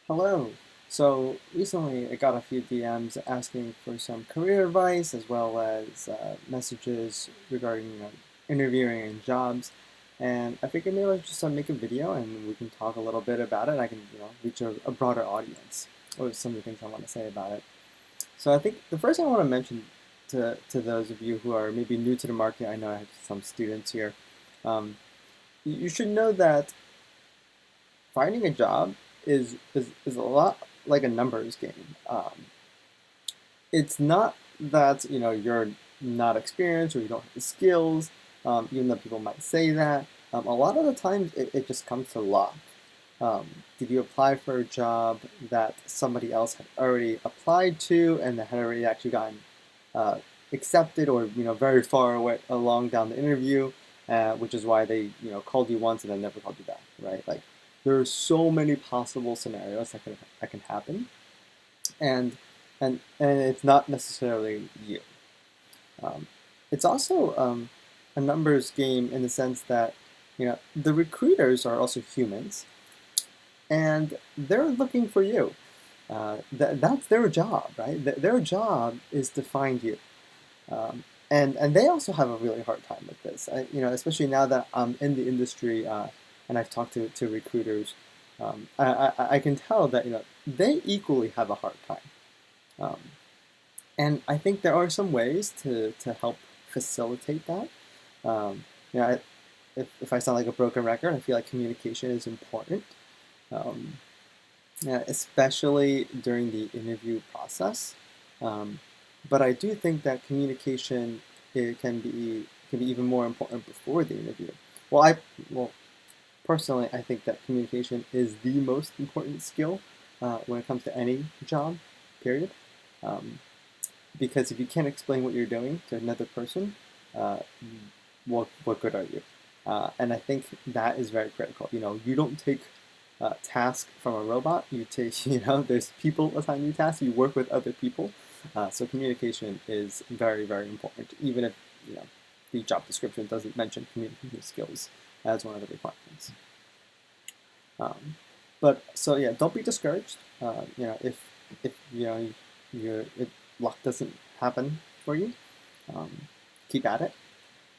Hello. So recently I got a few DMs asking for some career advice as well as messages regarding interviewing and jobs. And I figured maybe I'll just make a video and we can talk a little bit about it. I can reach a broader audience with some of the things I want to say about it. So I think the first thing I want to mention to those of you who are maybe new to the market, I know I have some students here. Um, you should know that finding a job is a lot like a numbers game. It's not that you're not experienced or you don't have the skills, even though people might say that. A lot of the times it just comes to luck. Did you apply for a job that somebody else had already applied to and that had already actually gotten uh, accepted or very far away along down the interview, which is why they called you once and then never called you back, right? Like there are so many possible scenarios that can happen, and and it's not necessarily you. Um, it's also a numbers game in the sense that the recruiters are also humans and they're looking for you. That's their job, right? Their job is to find you. And they also have a really hard time with this. Especially now that I'm in the industry and I've talked to recruiters, I can tell that they equally have a hard time. Um, and I think there are some ways to help facilitate that. Um, you know, I, if I sound like a broken record, I feel like communication is important, um, yeah, especially during the interview process. Um, but I do think that communication can be even more important before the interview. Well, well personally I think that communication is the most important skill when it comes to any job. Period. Um, because if you can't explain what you're doing to another person, uh, what good are you? And I think that is very critical. You don't take task from a robot. You take, there's people assign you tasks. You work with other people. So communication is very, very important, even if the job description doesn't mention communication skills as one of the requirements. Um, but so yeah, don't be discouraged. If if luck doesn't happen for you, um, keep at it.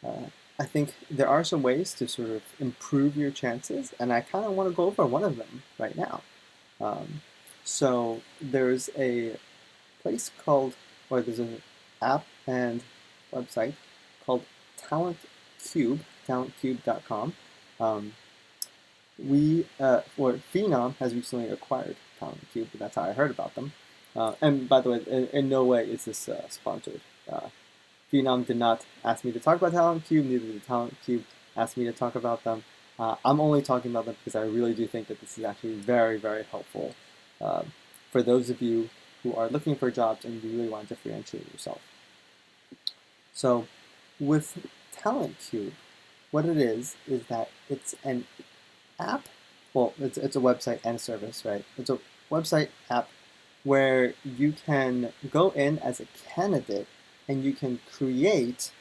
Uh, I think there are some ways to sort of improve your chances, and I kind of want to go over one of them right now. Um, so there's a place called, or there's an app and website called Talent Cube, talentcube.com. Um, or Phenom has recently acquired Talent Cube, but that's how I heard about them. And by the way, in no way is this sponsored. Phenom did not ask me to talk about Talent Cube, neither did Talent Cube ask me to talk about them. I'm only talking about them because I really do think that this is actually very, very helpful uh, for those of you who are looking for jobs and you really want to differentiate yourself. So, with Talent Cube, what it is that it's an app. Well, it's a website and a service, right? It's a website app where you can go in as a candidate and you can create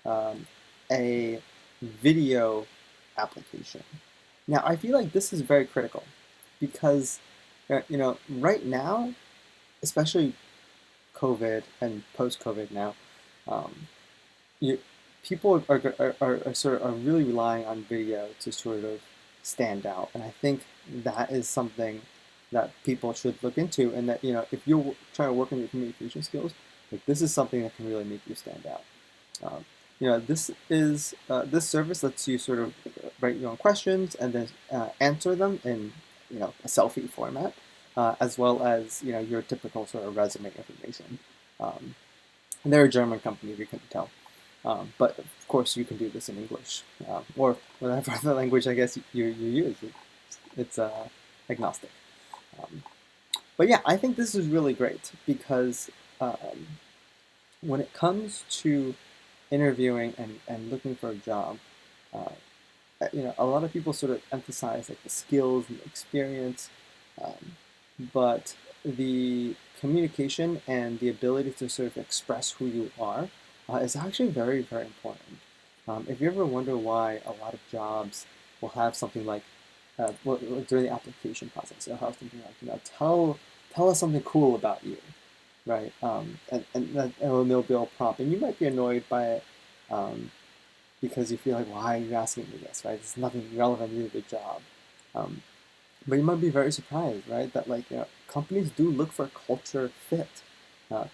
um, a video application. Now, I feel like this is very critical because, right now, especially COVID and post-COVID now, um, you, people are sort of are really relying on video to sort of stand out, and I think that is something that people should look into, and that if you're trying to work on your communication skills, like this is something that can really make you stand out. Um, this service lets you sort of write your own questions and then answer them in a selfie format, as well as your typical sort of resume information. Um, and they're a German company, if you couldn't tell. But of course, you can do this in English or whatever other language I guess you use. It's agnostic. Um, but yeah, I think this is really great because when it comes to interviewing and looking for a job, uh, a lot of people sort of emphasize like the skills and the experience, um, but the communication and the ability to sort of express who you are is actually very, very important. If you ever wonder why a lot of jobs will have something like during the application process. So I was thinking like, tell us something cool about you, right? And they'll build a prompt, and you might be annoyed by it, um, because you feel like, why are you asking me this, right? There's nothing relevant to the job. Um, but you might be very surprised, right? That like, companies do look for culture fit.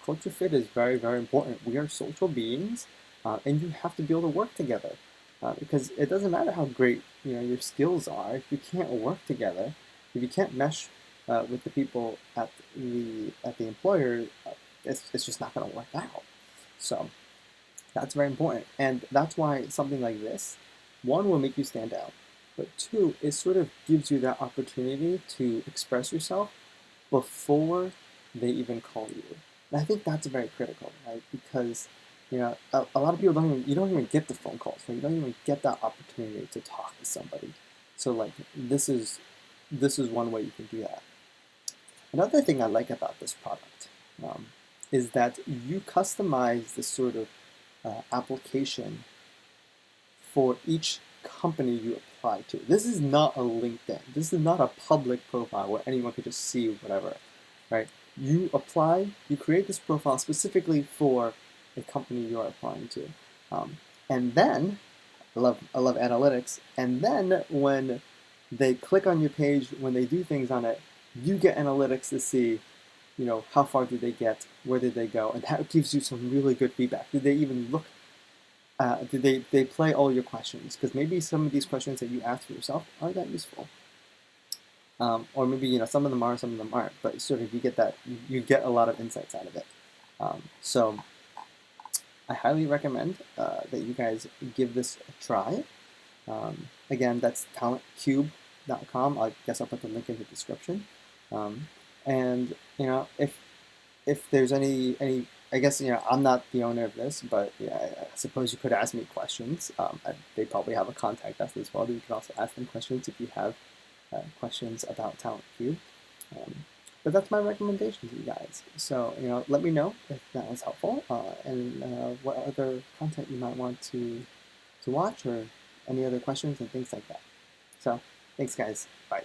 Culture fit is very, very important. We are social beings, and you have to be able to work together, because it doesn't matter how great your skills are if you can't work together, if you can't mesh with the people at the employer, it's just not going to work out. So that's very important. And that's why something like this, one, will make you stand out, but two, it sort of gives you that opportunity to express yourself before they even call you. And I think that's very critical, right? Because a lot of people you don't even get the phone calls, right? You don't even get that opportunity to talk to somebody. So like this is one way you can do that. Another thing I like about this product, is that you customize the sort of application for each company you apply to. This is not a LinkedIn. This is not a public profile where anyone could just see whatever, right? You create this profile specifically for the company you are applying to. And then, I love analytics. And then when they click on your page, when they do things on it, you get analytics to see, how far did they get, where did they go, and that gives you some really good feedback. Did they even look did they play all your questions? Because maybe some of these questions that you ask for yourself aren't that useful, or maybe some of them are, some of them aren't. But sort of you get a lot of insights out of it. So I highly recommend that you guys give this a try. Again, that's talentcube.com. I guess I'll put the link in the description. And if there's any, I guess I'm not the owner of this, but yeah, I suppose you could ask me questions. They probably have a contact us as well. You can also ask them questions if you have questions about Talent Cube. But that's my recommendation to you guys. So let me know if that was helpful, and what other content you might want to watch, or any other questions and things like that. So thanks, guys. Bye.